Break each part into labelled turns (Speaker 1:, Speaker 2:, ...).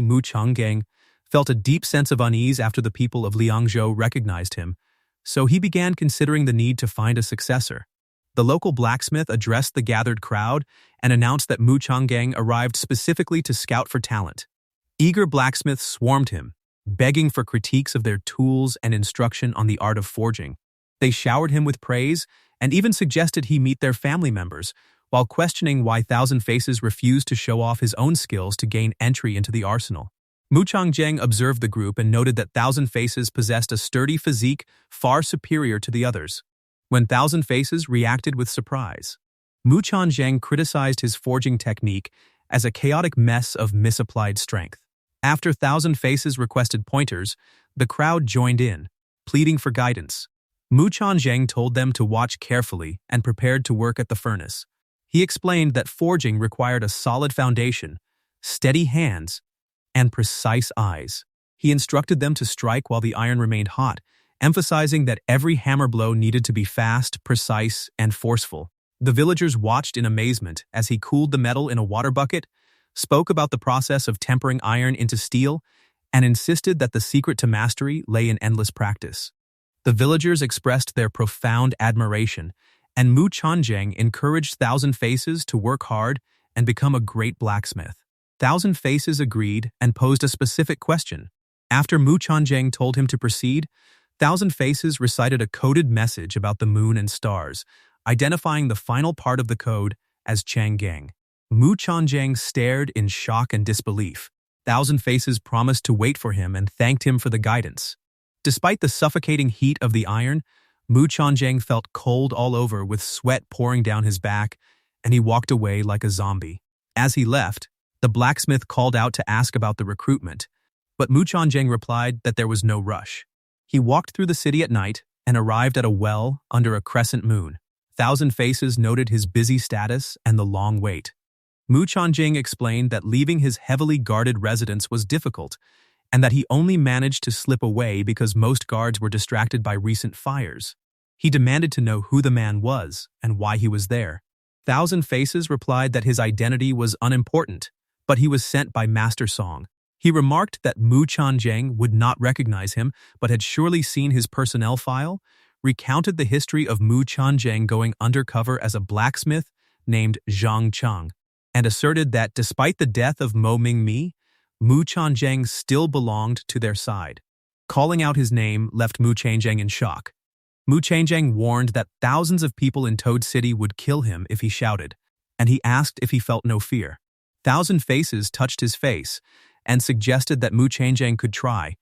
Speaker 1: Mu Changgang felt a deep sense of unease after the people of Liangzhou recognized him, so he began considering the need to find a successor. The local blacksmith addressed the gathered crowd and announced that Mu Changgang arrived specifically to scout for talent. Eager blacksmiths swarmed him, begging for critiques of their tools and instruction on the art of forging. They showered him with praise and even suggested he meet their family members, while questioning why Thousand Faces refused to show off his own skills to gain entry into the arsenal. Mu Changjiang observed the group and noted that Thousand Faces possessed a sturdy physique far superior to the others. When Thousand Faces reacted with surprise, Mu Changjiang criticized his forging technique as a chaotic mess of misapplied strength. After Thousand Faces requested pointers, the crowd joined in, pleading for guidance. Mu Changjiang told them to watch carefully and prepared to work at the furnace. He explained that forging required a solid foundation, steady hands, and precise eyes. He instructed them to strike while the iron remained hot, emphasizing that every hammer blow needed to be fast, precise, and forceful. The villagers watched in amazement as he cooled the metal in a water bucket, spoke about the process of tempering iron into steel, and insisted that the secret to mastery lay in endless practice. The villagers expressed their profound admiration, and Mu Changjiang encouraged Thousand Faces to work hard and become a great blacksmith. Thousand Faces agreed and posed a specific question. After Mu Changjiang told him to proceed, Thousand Faces recited a coded message about the moon and stars, identifying the final part of the code as Changgang. Mu Changjiang stared in shock and disbelief. Thousand Faces promised to wait for him and thanked him for the guidance. Despite the suffocating heat of the iron, Mu Changjiang felt cold all over with sweat pouring down his back, and he walked away like a zombie. As he left, the blacksmith called out to ask about the recruitment, but Mu Changjiang replied that there was no rush. He walked through the city at night and arrived at a well under a crescent moon. Thousand Faces noted his busy status and the long wait. Mu Changjiang explained that leaving his heavily guarded residence was difficult, and that he only managed to slip away because most guards were distracted by recent fires. He demanded to know who the man was and why he was there. Thousand Faces replied that his identity was unimportant, but he was sent by Master Song. He remarked that Mu Changjiang would not recognize him, but had surely seen his personnel file, recounted the history of Mu Changjiang going undercover as a blacksmith named Zhang Chang, and asserted that despite the death of Mo Mingmi, Mu Changjiang still belonged to their side. Calling out his name left Mu Changjiang in shock. Mu Changjiang warned that thousands of people in Toad City would kill him if he shouted, and he asked if he felt no fear. Thousand Faces touched his face and suggested that Mu Changjiang could try,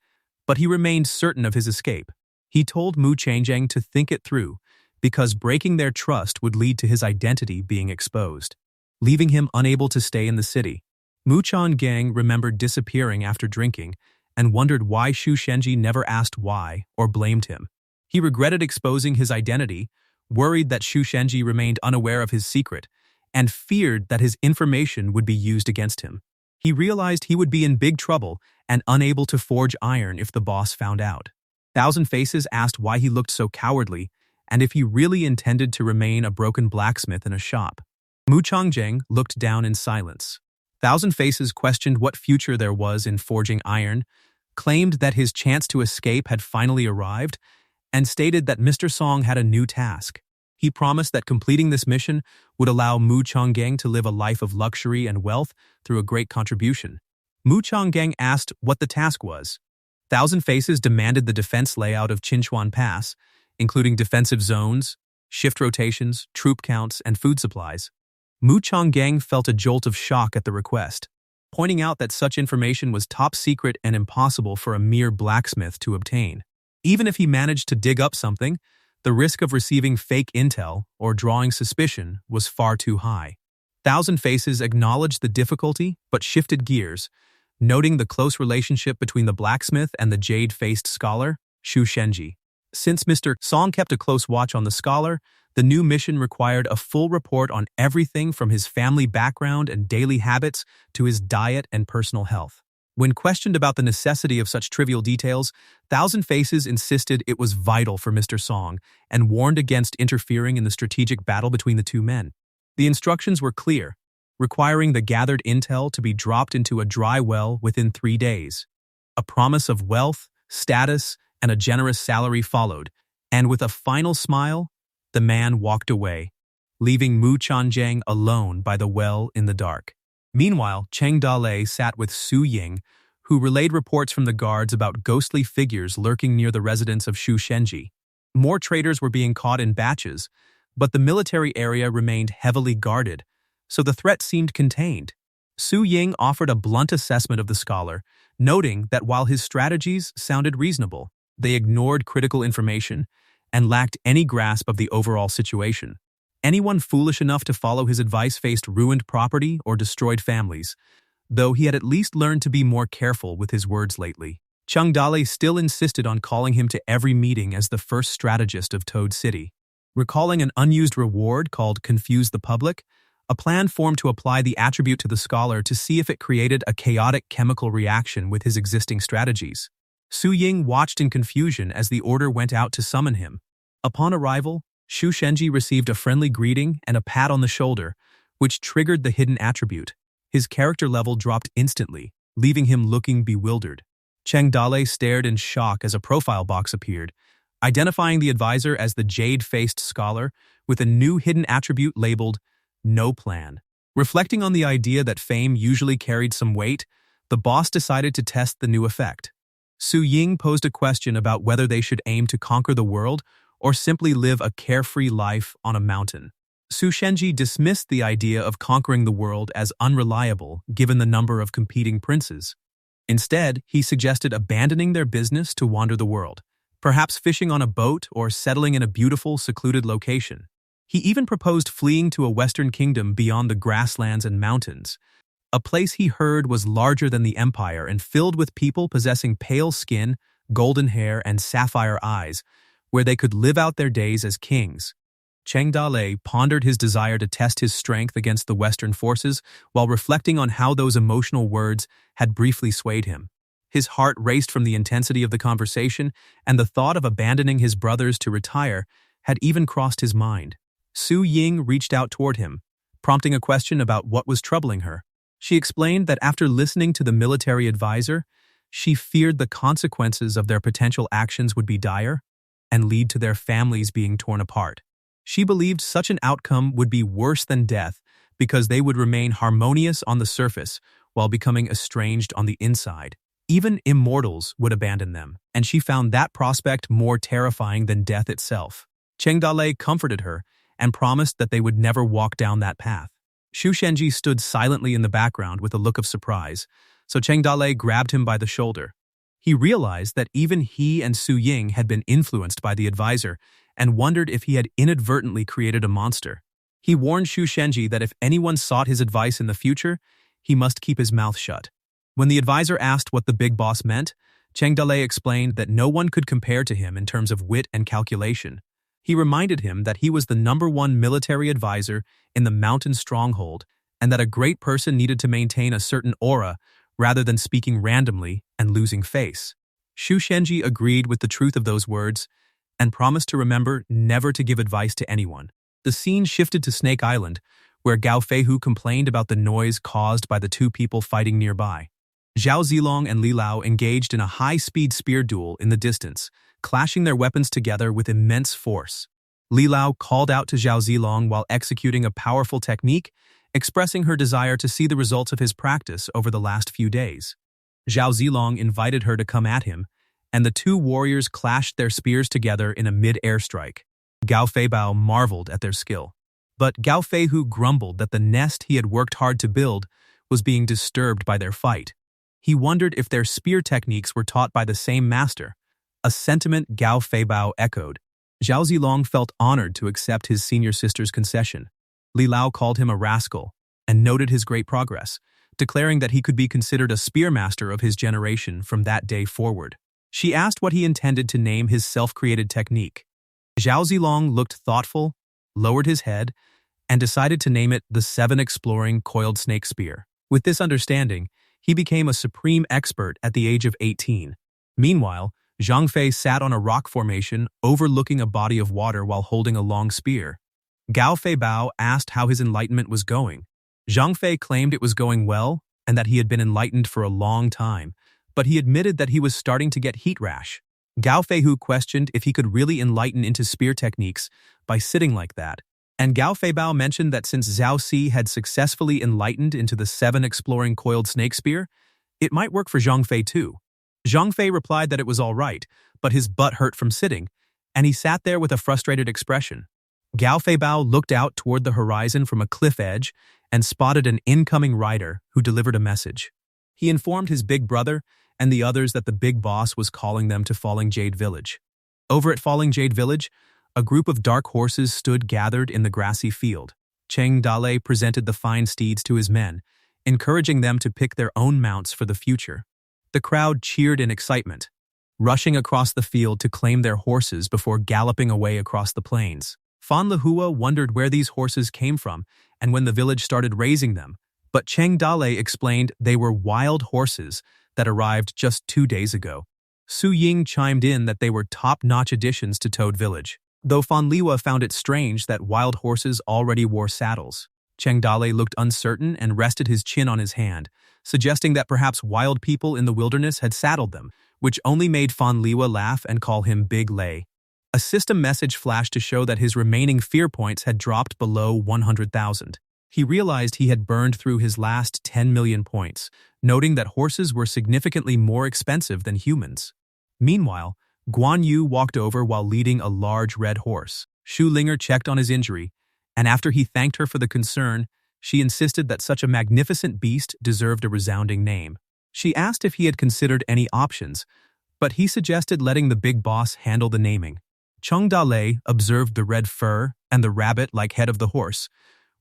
Speaker 1: but he remained certain of his escape. He told Mu Changjiang to think it through, because breaking their trust would lead to his identity being exposed, leaving him unable to stay in the city. Mu Changjiang remembered disappearing after drinking and wondered why Shu Shenji never asked why or blamed him. He regretted exposing his identity, worried that Shu Shenji remained unaware of his secret, and feared that his information would be used against him. He realized he would be in big trouble and unable to forge iron if the boss found out. Thousand Faces asked why he looked so cowardly and if he really intended to remain a broken blacksmith in a shop. Mu Changjiang looked down in silence. Thousand Faces questioned what future there was in forging iron, claimed that his chance to escape had finally arrived, and stated that Mr. Song had a new task. He promised that completing this mission would allow Mu Changjiang to live a life of luxury and wealth through a great contribution. Mu Changjiang asked what the task was. Thousand Faces demanded the defense layout of Qinchuan Pass, including defensive zones, shift rotations, troop counts, and food supplies. Mu Changjiang felt a jolt of shock at the request, pointing out that such information was top secret and impossible for a mere blacksmith to obtain. Even if he managed to dig up something, the risk of receiving fake intel or drawing suspicion was far too high. Thousand Faces acknowledged the difficulty but shifted gears, noting the close relationship between the blacksmith and the jade-faced scholar, Shu Shenji. Since Mr. Song kept a close watch on the scholar, the new mission required a full report on everything from his family background and daily habits to his diet and personal health. When questioned about the necessity of such trivial details, Thousand Faces insisted it was vital for Mr. Song and warned against interfering in the strategic battle between the two men. The instructions were clear: requiring the gathered intel to be dropped into a dry well within 3 days. A promise of wealth, status, and a generous salary followed, and with a final smile, the man walked away, leaving Mu Chanjiang alone by the well in the dark. Meanwhile, Cheng Dalei sat with Su Ying, who relayed reports from the guards about ghostly figures lurking near the residence of Shu Shenji. More traitors were being caught in batches, but the military area remained heavily guarded, so the threat seemed contained. Su Ying offered a blunt assessment of the scholar, noting that while his strategies sounded reasonable, they ignored critical information and lacked any grasp of the overall situation. Anyone foolish enough to follow his advice faced ruined property or destroyed families, though he had at least learned to be more careful with his words lately. Cheng Dalei still insisted on calling him to every meeting as the first strategist of Toad City. Recalling an unused reward called Confuse the Public, a plan formed to apply the attribute to the scholar to see if it created a chaotic chemical reaction with his existing strategies. Su Ying watched in confusion as the order went out to summon him. Upon arrival, Shu Shenji received a friendly greeting and a pat on the shoulder, which triggered the hidden attribute. His character level dropped instantly, leaving him looking bewildered. Cheng Dalei stared in shock as a profile box appeared, identifying the advisor as the jade-faced scholar with a new hidden attribute labeled No Plan. Reflecting on the idea that fame usually carried some weight, the boss decided to test the new effect. Su Ying posed a question about whether they should aim to conquer the world or simply live a carefree life on a mountain. Su Shenji dismissed the idea of conquering the world as unreliable given the number of competing princes. Instead, he suggested abandoning their business to wander the world, perhaps fishing on a boat or settling in a beautiful, secluded location. He even proposed fleeing to a western kingdom beyond the grasslands and mountains, a place he heard was larger than the empire and filled with people possessing pale skin, golden hair, and sapphire eyes, where they could live out their days as kings. Cheng Dalei pondered his desire to test his strength against the Western forces while reflecting on how those emotional words had briefly swayed him. His heart raced from the intensity of the conversation, and the thought of abandoning his brothers to retire had even crossed his mind. Su Ying reached out toward him, prompting a question about what was troubling her. She explained that after listening to the military advisor, she feared the consequences of their potential actions would be dire and lead to their families being torn apart. She believed such an outcome would be worse than death because they would remain harmonious on the surface while becoming estranged on the inside. Even immortals would abandon them, and she found that prospect more terrifying than death itself. Cheng Dalei comforted her and promised that they would never walk down that path. Shu Shenji stood silently in the background with a look of surprise, so Cheng Dalei grabbed him by the shoulder. He realized that even he and Su Ying had been influenced by the advisor and wondered if he had inadvertently created a monster. He warned Shu Shenji that if anyone sought his advice in the future, he must keep his mouth shut. When the advisor asked what the big boss meant, Cheng Dalei explained that no one could compare to him in terms of wit and calculation. He reminded him that he was the #1 military advisor in the mountain stronghold and that a great person needed to maintain a certain aura rather than speaking randomly and losing face. Shu Shenji agreed with the truth of those words and promised to remember never to give advice to anyone. The scene shifted to Snake Island, where Gao Feihu complained about the noise caused by the two people fighting nearby. Zhao Zilong and Li Lao engaged in a high-speed spear duel in the distance, clashing their weapons together with immense force. Li Lao called out to Zhao Zilong while executing a powerful technique, expressing her desire to see the results of his practice over the last few days. Zhao Zilong invited her to come at him, and the two warriors clashed their spears together in a mid-air strike. Gao Feibao marveled at their skill. But Gao Feihu grumbled that the nest he had worked hard to build was being disturbed by their fight. He wondered if their spear techniques were taught by the same master, a sentiment Gao Feibao echoed. Zhao Zilong felt honored to accept his senior sister's concession. Li Lao called him a rascal and noted his great progress, declaring that he could be considered a spearmaster of his generation from that day forward. She asked what he intended to name his self-created technique. Zhao Zilong looked thoughtful, lowered his head, and decided to name it the 7 Exploring Coiled Snake Spear. With this understanding, he became a supreme expert at the age of 18. Meanwhile, Zhang Fei sat on a rock formation overlooking a body of water while holding a long spear. Gao Feibao asked how his enlightenment was going. Zhang Fei claimed it was going well and that he had been enlightened for a long time, but he admitted that he was starting to get heat rash. Gao Feihu questioned if he could really enlighten into spear techniques by sitting like that, and Gao Feibao mentioned that since Zhao Si had successfully enlightened into the 7 exploring coiled snake spear, it might work for Zhang Fei too. Zhang Fei replied that it was all right, but his butt hurt from sitting, and he sat there with a frustrated expression. Gao Feibao looked out toward the horizon from a cliff edge and spotted an incoming rider who delivered a message. He informed his big brother and the others that the big boss was calling them to Falling Jade Village. Over at Falling Jade Village, a group of dark horses stood gathered in the grassy field. Cheng Dalei presented the fine steeds to his men, encouraging them to pick their own mounts for the future. The crowd cheered in excitement, rushing across the field to claim their horses before galloping away across the plains. Fan Lehua wondered where these horses came from and when the village started raising them, but Cheng Dalei explained they were wild horses that arrived just 2 days ago. Su Ying chimed in that they were top-notch additions to Toad Village, though Fan Lehua found it strange that wild horses already wore saddles. Cheng Dalei looked uncertain and rested his chin on his hand, suggesting that perhaps wild people in the wilderness had saddled them, which only made Fan Lehua laugh and call him Big Lei. A system message flashed to show that his remaining fear points had dropped below 100,000. He realized he had burned through his last 10 million points, noting that horses were significantly more expensive than humans. Meanwhile, Guan Yu walked over while leading a large red horse. Shu Linger checked on his injury, and after he thanked her for the concern, she insisted that such a magnificent beast deserved a resounding name. She asked if he had considered any options, but he suggested letting the big boss handle the naming. Cheng Dalei observed the red fur and the rabbit-like head of the horse,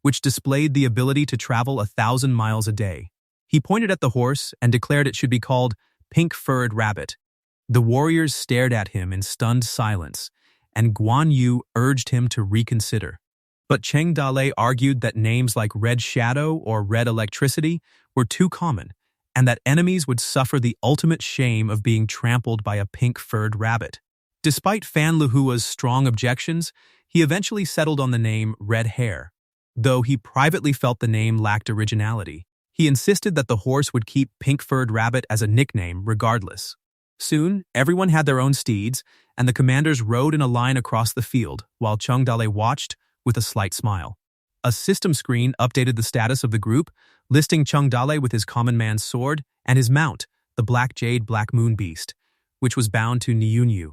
Speaker 1: which displayed the ability to travel 1,000 miles a day. He pointed at the horse and declared it should be called Pink-Furred Rabbit. The warriors stared at him in stunned silence, and Guan Yu urged him to reconsider. But Cheng Dalei argued that names like Red Shadow or Red Electricity were too common, and that enemies would suffer the ultimate shame of being trampled by a pink-furred rabbit. Despite Fan Lehua's strong objections, he eventually settled on the name Red Hair, though he privately felt the name lacked originality. He insisted that the horse would keep Pink-Furred Rabbit as a nickname regardless. Soon, everyone had their own steeds, and the commanders rode in a line across the field, while Cheng Dalei watched with a slight smile. A system screen updated the status of the group, listing Cheng Dalei with his common man's sword and his mount, the Black Jade Black Moon Beast, which was bound to Niunyu.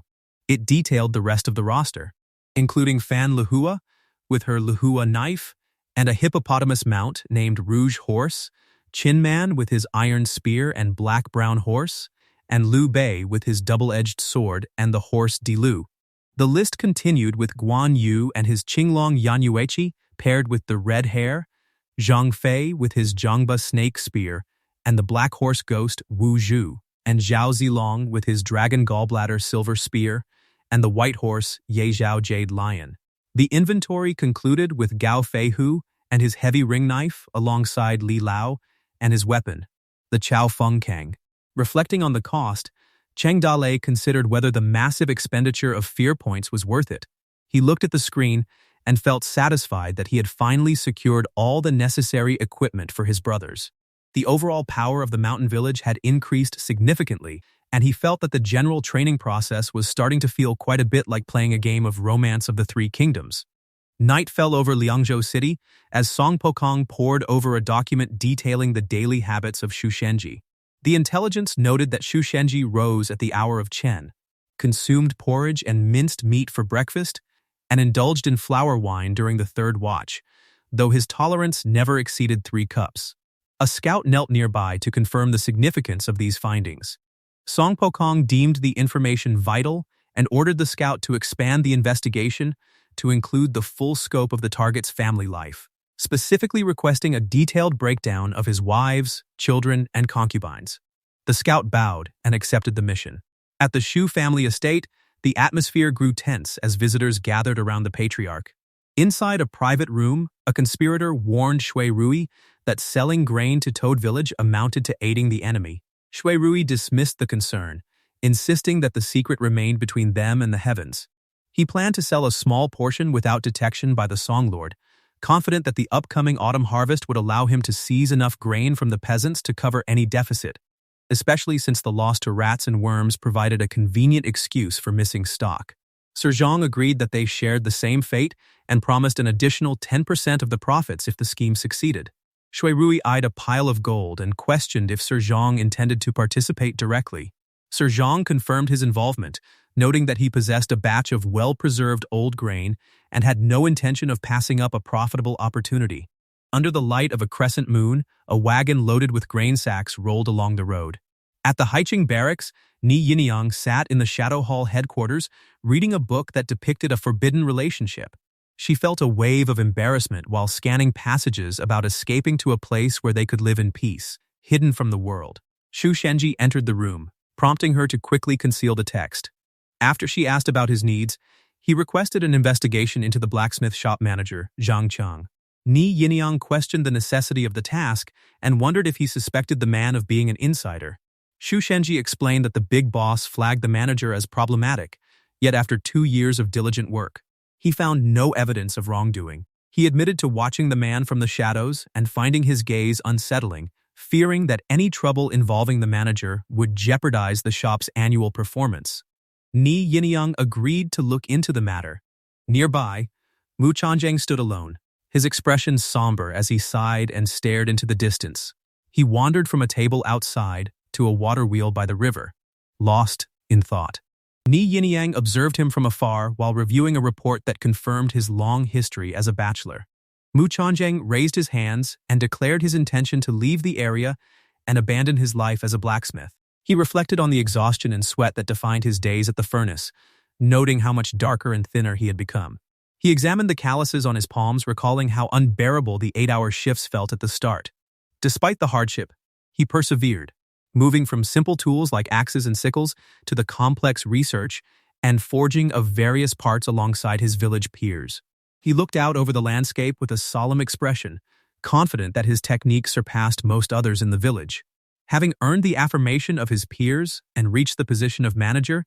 Speaker 1: It detailed the rest of the roster, including Fan Lehua with her Lehua knife and a hippopotamus mount named Rouge Horse, Chin Man with his iron spear and black-brown horse, and Liu Bei with his double-edged sword and the horse Dilu. The list continued with Guan Yu and his Qinglong Yanyueqi paired with the red hair, Zhang Fei with his Zhangba snake spear, and the black horse ghost Wu Zhu, and Zhao Zilong with his dragon gallbladder silver spear, and the white horse Ye Zhao Jade Lion. The inventory concluded with Gao Feihu and his heavy ring knife alongside Li Lao and his weapon, the Chao Feng Kang. Reflecting on the cost, Cheng Dalei considered whether the massive expenditure of fear points was worth it. He looked at the screen and felt satisfied that he had finally secured all the necessary equipment for his brothers. The overall power of the mountain village had increased significantly, and he felt that the general training process was starting to feel quite a bit like playing a game of Romance of the Three Kingdoms. Night fell over Liangzhou City as Song Pokong pored over a document detailing the daily habits of Shu Shenji. The intelligence noted that Shu Shenji rose at the hour of Chen, consumed porridge and minced meat for breakfast, and indulged in flower wine during the third watch, though his tolerance never exceeded 3 cups. A scout knelt nearby to confirm the significance of these findings. Song Pokong deemed the information vital and ordered the scout to expand the investigation to include the full scope of the target's family life, specifically requesting a detailed breakdown of his wives, children, and concubines. The scout bowed and accepted the mission. At the Shu family estate, the atmosphere grew tense as visitors gathered around the patriarch. Inside a private room, a conspirator warned Shui Rui that selling grain to Toad Village amounted to aiding the enemy. Shui Rui dismissed the concern, insisting that the secret remained between them and the heavens. He planned to sell a small portion without detection by the Song Lord, confident that the upcoming autumn harvest would allow him to seize enough grain from the peasants to cover any deficit, especially since the loss to rats and worms provided a convenient excuse for missing stock. Sir Zhang agreed that they shared the same fate and promised an additional 10% of the profits if the scheme succeeded. Shui Rui eyed a pile of gold and questioned if Sir Zhang intended to participate directly. Sir Zhang confirmed his involvement, noting that he possessed a batch of well-preserved old grain and had no intention of passing up a profitable opportunity. Under the light of a crescent moon, a wagon loaded with grain sacks rolled along the road. At the Haiqing barracks, Ni Yinyang sat in the Shadow Hall headquarters, reading a book that depicted a forbidden relationship. She felt a wave of embarrassment while scanning passages about escaping to a place where they could live in peace, hidden from the world. Xu Shenji entered the room, prompting her to quickly conceal the text. After she asked about his needs, he requested an investigation into the blacksmith shop manager, Zhang Cheng. Ni Yinyang questioned the necessity of the task and wondered if he suspected the man of being an insider. Xu Shenji explained that the big boss flagged the manager as problematic, yet after 2 years of diligent work, he found no evidence of wrongdoing. He admitted to watching the man from the shadows and finding his gaze unsettling, fearing that any trouble involving the manager would jeopardize the shop's annual performance. Ni Yinyang agreed to look into the matter. Nearby, Mu Chanjiang stood alone, his expression somber as he sighed and stared into the distance. He wandered from a table outside to a water wheel by the river, lost in thought. Ni Yinyang observed him from afar while reviewing a report that confirmed his long history as a bachelor. Mu Chanjiang raised his hands and declared his intention to leave the area and abandon his life as a blacksmith. He reflected on the exhaustion and sweat that defined his days at the furnace, noting how much darker and thinner he had become. He examined the calluses on his palms, recalling how unbearable the 8-hour shifts felt at the start. Despite the hardship, he persevered, moving from simple tools like axes and sickles to the complex research and forging of various parts alongside his village peers. He looked out over the landscape with a solemn expression, confident that his technique surpassed most others in the village. Having earned the affirmation of his peers and reached the position of manager,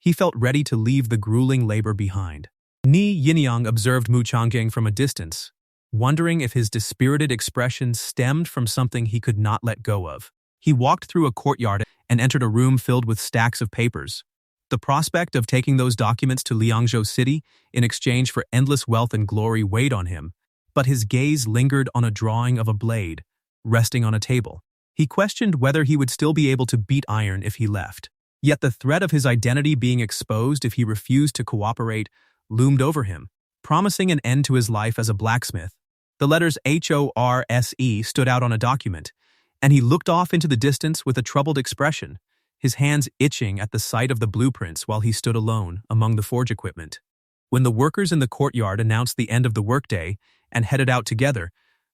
Speaker 1: he felt ready to leave the grueling labor behind. Ni Yinyang observed Mu Chanjiang from a distance, wondering if his dispirited expression stemmed from something he could not let go of. He walked through a courtyard and entered a room filled with stacks of papers. The prospect of taking those documents to Liangzhou City in exchange for endless wealth and glory weighed on him, but his gaze lingered on a drawing of a blade, resting on a table. He questioned whether he would still be able to beat iron if he left. Yet the threat of his identity being exposed if he refused to cooperate loomed over him, promising an end to his life as a blacksmith. The letters HORSE stood out on a document, and he looked off into the distance with a troubled expression, his hands itching at the sight of the blueprints while he stood alone among the forge equipment. When the workers in the courtyard announced the end of the workday and headed out together,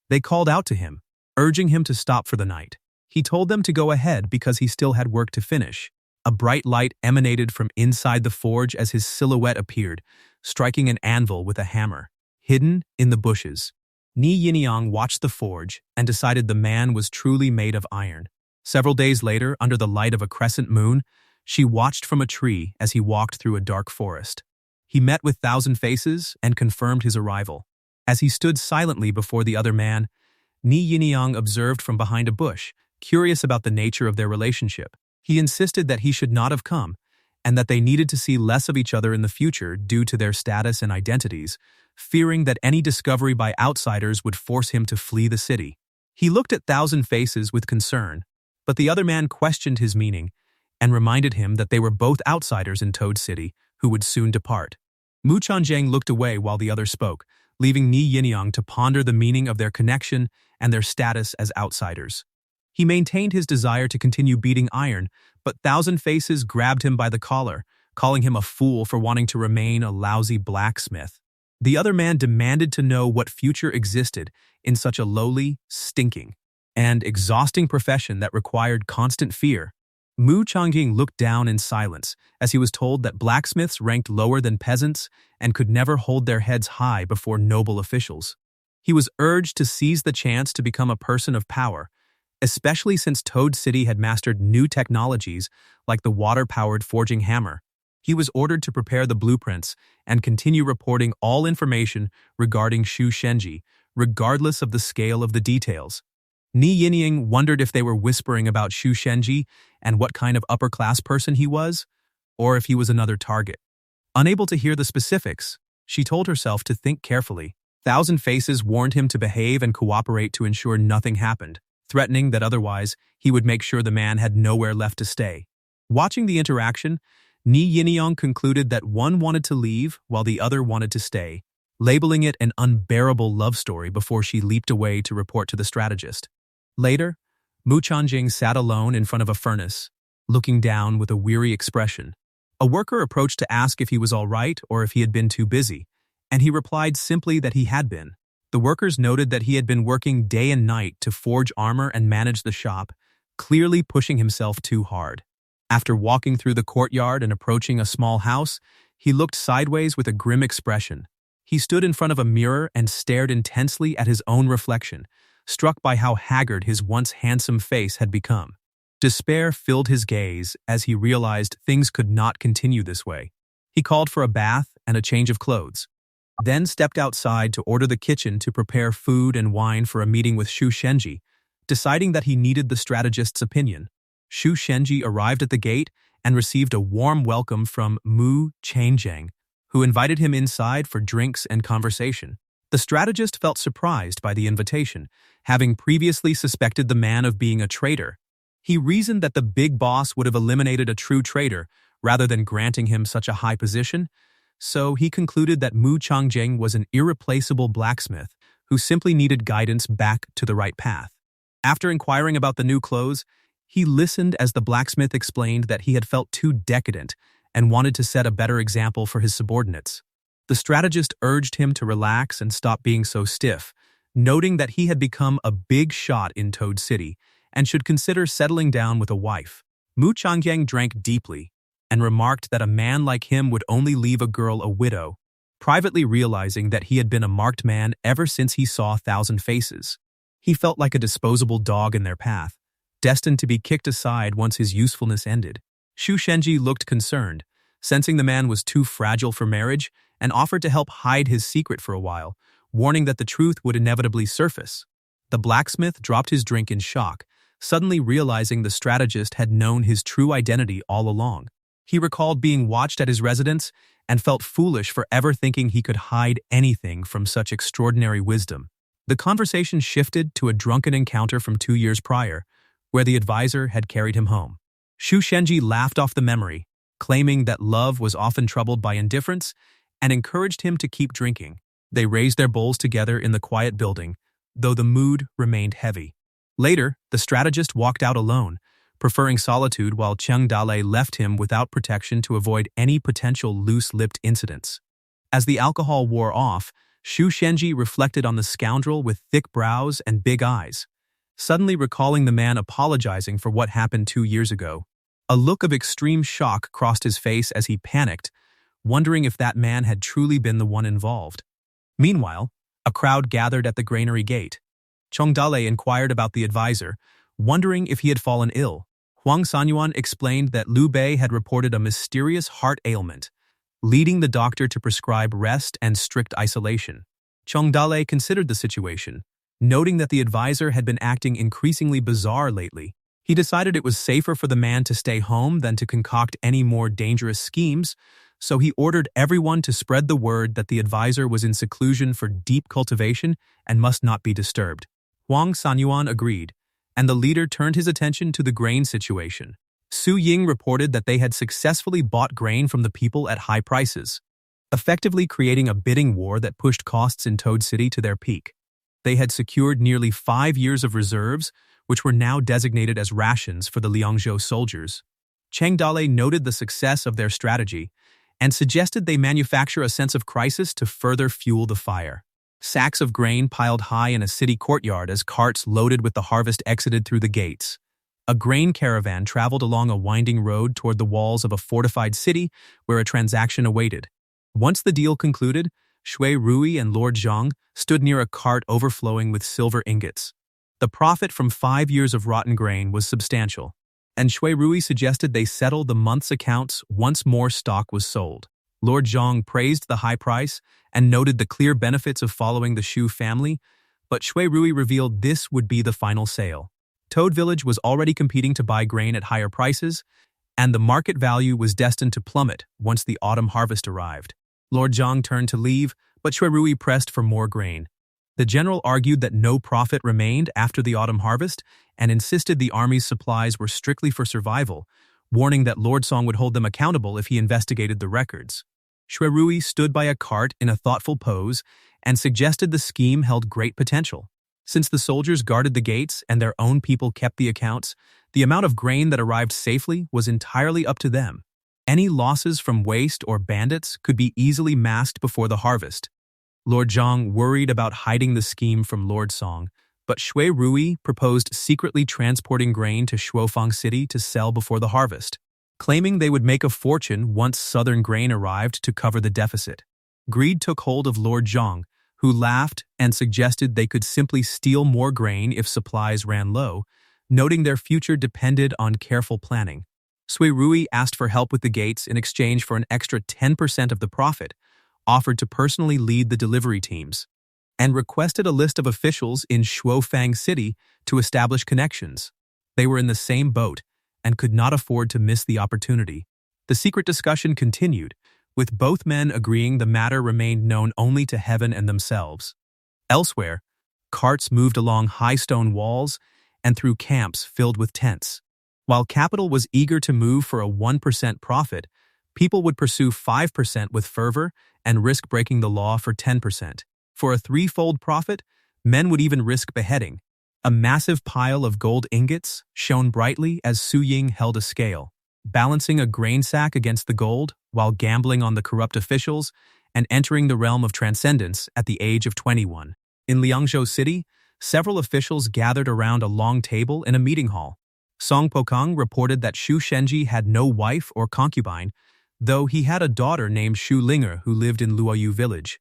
Speaker 1: they called out to him, urging him to stop for the night. He told them to go ahead because he still had work to finish. A bright light emanated from inside the forge as his silhouette appeared, striking an anvil with a hammer, hidden in the bushes. Ni Yinyang watched the forge and decided the man was truly made of iron. Several days later, under the light of a crescent moon, she watched from a tree as he walked through a dark forest. He met with Thousand Faces and confirmed his arrival. As he stood silently before the other man, Ni Yinyang observed from behind a bush, curious about the nature of their relationship. He insisted that he should not have come, and that they needed to see less of each other in the future due to their status and identities, fearing that any discovery by outsiders would force him to flee the city. He looked at Thousand Faces with concern, but the other man questioned his meaning and reminded him that they were both outsiders in Toad City who would soon depart. Mu Chanjiang looked away while the other spoke, leaving Ni Yinyang to ponder the meaning of their connection and their status as outsiders. He maintained his desire to continue beating iron, but Thousand Faces grabbed him by the collar, calling him a fool for wanting to remain a lousy blacksmith. The other man demanded to know what future existed in such a lowly, stinking, and exhausting profession that required constant fear. Mu Changjing looked down in silence as he was told that blacksmiths ranked lower than peasants and could never hold their heads high before noble officials. He was urged to seize the chance to become a person of power, especially since Toad City had mastered new technologies like the water-powered forging hammer. He was ordered to prepare the blueprints and continue reporting all information regarding Xu Shenji, regardless of the scale of the details. Ni Yinying wondered if they were whispering about Xu Shenji and what kind of upper-class person he was, or if he was another target. Unable to hear the specifics, she told herself to think carefully. Thousand Faces warned him to behave and cooperate to ensure nothing happened, threatening that otherwise he would make sure the man had nowhere left to stay. Watching the interaction, Ni Yinyong concluded that one wanted to leave while the other wanted to stay, labeling it an unbearable love story before she leaped away to report to the strategist. Later, Mu Changjing sat alone in front of a furnace, looking down with a weary expression. A worker approached to ask if he was all right or if he had been too busy, and he replied simply that he had been. The workers noted that he had been working day and night to forge armor and manage the shop, clearly pushing himself too hard. After walking through the courtyard and approaching a small house, he looked sideways with a grim expression. He stood in front of a mirror and stared intensely at his own reflection, struck by how haggard his once handsome face had become. Despair filled his gaze as he realized things could not continue this way. He called for a bath and a change of clothes, then stepped outside to order the kitchen to prepare food and wine for a meeting with Xu Shenji, deciding that he needed the strategist's opinion. Xu Shenji arrived at the gate and received a warm welcome from Mu Changjing, who invited him inside for drinks and conversation. The strategist felt surprised by the invitation, having previously suspected the man of being a traitor. He reasoned that the big boss would have eliminated a true traitor rather than granting him such a high position, so he concluded that Mu Changjing was an irreplaceable blacksmith who simply needed guidance back to the right path. After inquiring about the new clothes, he listened as the blacksmith explained that he had felt too decadent and wanted to set a better example for his subordinates. The strategist urged him to relax and stop being so stiff, noting that he had become a big shot in Toad City and should consider settling down with a wife. Mu Changjing drank deeply and remarked that a man like him would only leave a girl a widow, privately realizing that he had been a marked man ever since he saw Thousand Faces. He felt like a disposable dog in their path, destined to be kicked aside once his usefulness ended. Xu Shenji looked concerned, sensing the man was too fragile for marriage, and offered to help hide his secret for a while, warning that the truth would inevitably surface. The blacksmith dropped his drink in shock, suddenly realizing the strategist had known his true identity all along. He recalled being watched at his residence and felt foolish for ever thinking he could hide anything from such extraordinary wisdom. The conversation shifted to a drunken encounter from 2 years prior, where the advisor had carried him home. Xu Shenji laughed off the memory, claiming that love was often troubled by indifference, and encouraged him to keep drinking. They raised their bowls together in the quiet building, though the mood remained heavy. Later, the strategist walked out alone, preferring solitude while Cheng Dalei left him without protection to avoid any potential loose-lipped incidents. As the alcohol wore off, Xu Shenji reflected on the scoundrel with thick brows and big eyes, suddenly recalling the man apologizing for what happened 2 years ago. A look of extreme shock crossed his face as he panicked, wondering if that man had truly been the one involved. Meanwhile, a crowd gathered at the granary gate. Cheng Dalei inquired about the advisor, wondering if he had fallen ill. Huang Sanyuan explained that Liu Bei had reported a mysterious heart ailment, leading the doctor to prescribe rest and strict isolation. Cheng Dalei considered the situation, noting that the advisor had been acting increasingly bizarre lately. He decided it was safer for the man to stay home than to concoct any more dangerous schemes, so he ordered everyone to spread the word that the advisor was in seclusion for deep cultivation and must not be disturbed. Huang Sanyuan agreed, and the leader turned his attention to the grain situation. Su Ying reported that they had successfully bought grain from the people at high prices, effectively creating a bidding war that pushed costs in Toad City to their peak. They had secured nearly 5 years of reserves, which were now designated as rations for the Liangzhou soldiers. Cheng Dalei noted the success of their strategy and suggested they manufacture a sense of crisis to further fuel the fire. Sacks of grain piled high in a city courtyard as carts loaded with the harvest exited through the gates. A grain caravan traveled along a winding road toward the walls of a fortified city where a transaction awaited. Once the deal concluded, Shui Rui and Lord Zhang stood near a cart overflowing with silver ingots. The profit from 5 years of rotten grain was substantial, and Shui Rui suggested they settle the month's accounts once more stock was sold. Lord Zhang praised the high price and noted the clear benefits of following the Shu family, but Shui Rui revealed this would be the final sale. Toad Village was already competing to buy grain at higher prices, and the market value was destined to plummet once the autumn harvest arrived. Lord Zhang turned to leave, but Shui Rui pressed for more grain. The general argued that no profit remained after the autumn harvest and insisted the army's supplies were strictly for survival, warning that Lord Song would hold them accountable if he investigated the records. Shui Rui stood by a cart in a thoughtful pose and suggested the scheme held great potential. Since the soldiers guarded the gates and their own people kept the accounts, the amount of grain that arrived safely was entirely up to them. Any losses from waste or bandits could be easily masked before the harvest. Lord Zhang worried about hiding the scheme from Lord Song, but Shui Rui proposed secretly transporting grain to Shuofang City to sell before the harvest, claiming they would make a fortune once southern grain arrived to cover the deficit. Greed took hold of Lord Zhang, who laughed and suggested they could simply steal more grain if supplies ran low, noting their future depended on careful planning. Shui Rui asked for help with the gates in exchange for an extra 10% of the profit, offered to personally lead the delivery teams, and requested a list of officials in Shuofang City to establish connections. They were in the same boat and could not afford to miss the opportunity. The secret discussion continued, with both men agreeing the matter remained known only to heaven and themselves. Elsewhere, carts moved along high stone walls and through camps filled with tents. While capital was eager to move for a 1% profit, people would pursue 5% with fervor and risk breaking the law for 10%. For a threefold profit, men would even risk beheading. A massive pile of gold ingots shone brightly as Su Ying held a scale, balancing a grain sack against the gold while gambling on the corrupt officials and entering the realm of transcendence at the age of 21. In Liangzhou City, several officials gathered around a long table in a meeting hall. Song Pokang reported that Shu Shenji had no wife or concubine, though he had a daughter named Shu Linger who lived in Luoyu village.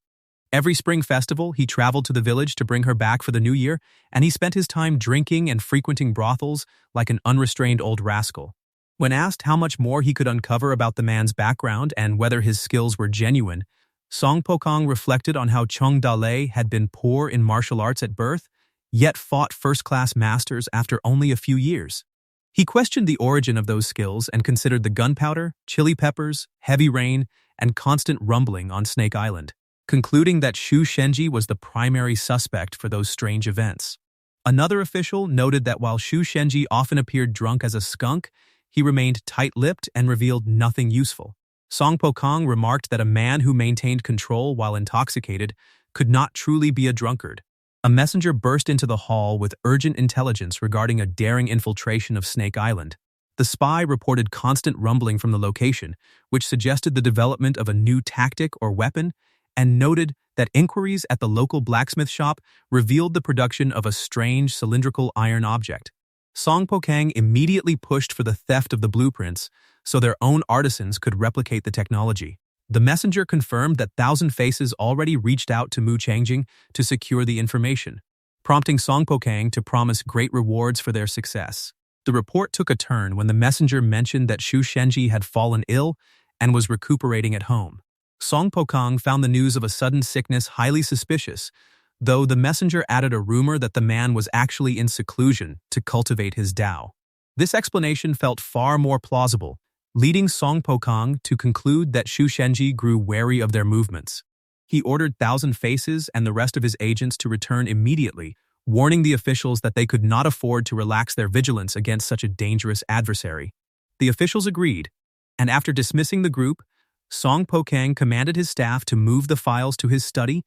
Speaker 1: Every spring festival, he traveled to the village to bring her back for the new year, and he spent his time drinking and frequenting brothels like an unrestrained old rascal. When asked how much more he could uncover about the man's background and whether his skills were genuine, Song Pokang reflected on how Cheng Dalei had been poor in martial arts at birth, yet fought first-class masters after only a few years. He questioned the origin of those skills and considered the gunpowder, chili peppers, heavy rain, and constant rumbling on Snake Island, concluding that Shu Shenji was the primary suspect for those strange events. Another official noted that while Shu Shenji often appeared drunk as a skunk, he remained tight-lipped and revealed nothing useful. Song Pokang remarked that a man who maintained control while intoxicated could not truly be a drunkard. A messenger burst into the hall with urgent intelligence regarding a daring infiltration of Snake Island. The spy reported constant rumbling from the location, which suggested the development of a new tactic or weapon, and noted that inquiries at the local blacksmith shop revealed the production of a strange cylindrical iron object. Song Pokang immediately pushed for the theft of the blueprints so their own artisans could replicate the technology. The messenger confirmed that Thousand Faces already reached out to Mu Changjing to secure the information, prompting Song Pokang to promise great rewards for their success. The report took a turn when the messenger mentioned that Shu Shenji had fallen ill and was recuperating at home. Song Pokang found the news of a sudden sickness highly suspicious, though the messenger added a rumor that the man was actually in seclusion to cultivate his Tao. This explanation felt far more plausible, leading Song Pokang to conclude that Shu Shenji grew wary of their movements. He ordered Thousand Faces and the rest of his agents to return immediately, warning the officials that they could not afford to relax their vigilance against such a dangerous adversary. The officials agreed, and after dismissing the group, Song Pokang commanded his staff to move the files to his study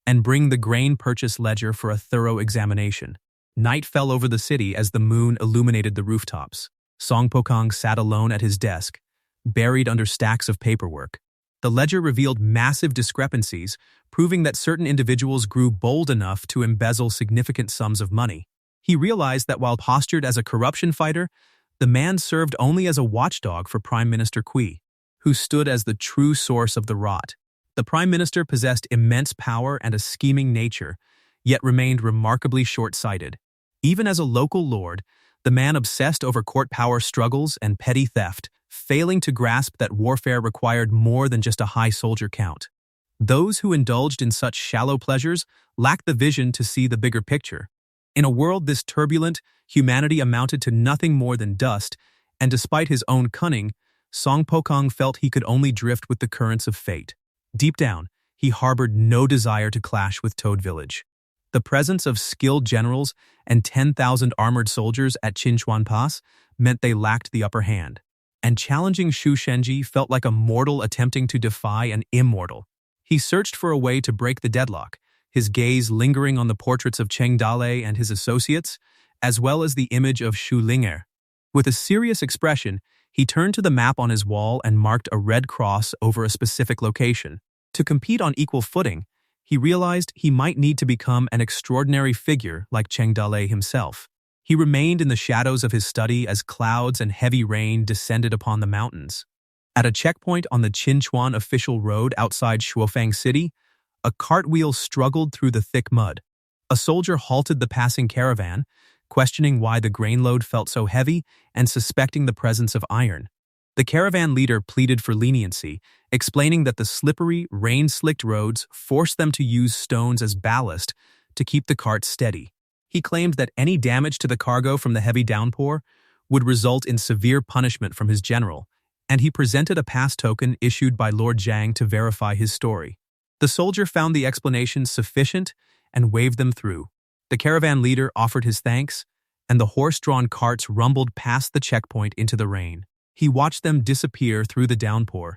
Speaker 1: and bring the grain purchase ledger for a thorough examination. Night fell over the city as the moon illuminated the rooftops. Song Pokang sat alone at his desk, buried under stacks of paperwork. The ledger revealed massive discrepancies, proving that certain individuals grew bold enough to embezzle significant sums of money. He realized that while postured as a corruption fighter, the man served only as a watchdog for Prime Minister Kui, who stood as the true source of the rot. The Prime Minister possessed immense power and a scheming nature, yet remained remarkably short-sighted. Even as a local lord, the man obsessed over court power struggles and petty theft, failing to grasp that warfare required more than just a high soldier count. Those who indulged in such shallow pleasures lacked the vision to see the bigger picture. In a world this turbulent, humanity amounted to nothing more than dust, and despite his own cunning, Song Pokong felt he could only drift with the currents of fate. Deep down, he harbored no desire to clash with Toad Village. The presence of skilled generals and 10,000 armored soldiers at Chinchuan Pass meant they lacked the upper hand, and challenging Shu Shenji felt like a mortal attempting to defy an immortal. He searched for a way to break the deadlock, his gaze lingering on the portraits of Cheng Dalei and his associates, as well as the image of Shu Linger. With a serious expression, he turned to the map on his wall and marked a red cross over a specific location. To compete on equal footing, he realized he might need to become an extraordinary figure like Cheng Dalei himself. He remained in the shadows of his study as clouds and heavy rain descended upon the mountains. At a checkpoint on the Chinchuan official road outside Shuofang City, a cartwheel struggled through the thick mud. A soldier halted the passing caravan, questioning why the grain load felt so heavy and suspecting the presence of iron. The caravan leader pleaded for leniency, explaining that the slippery, rain-slicked roads forced them to use stones as ballast to keep the cart steady. He claimed that any damage to the cargo from the heavy downpour would result in severe punishment from his general, and he presented a pass token issued by Lord Zhang to verify his story. The soldier found the explanations sufficient and waved them through. The caravan leader offered his thanks, and the horse-drawn carts rumbled past the checkpoint into the rain. He watched them disappear through the downpour,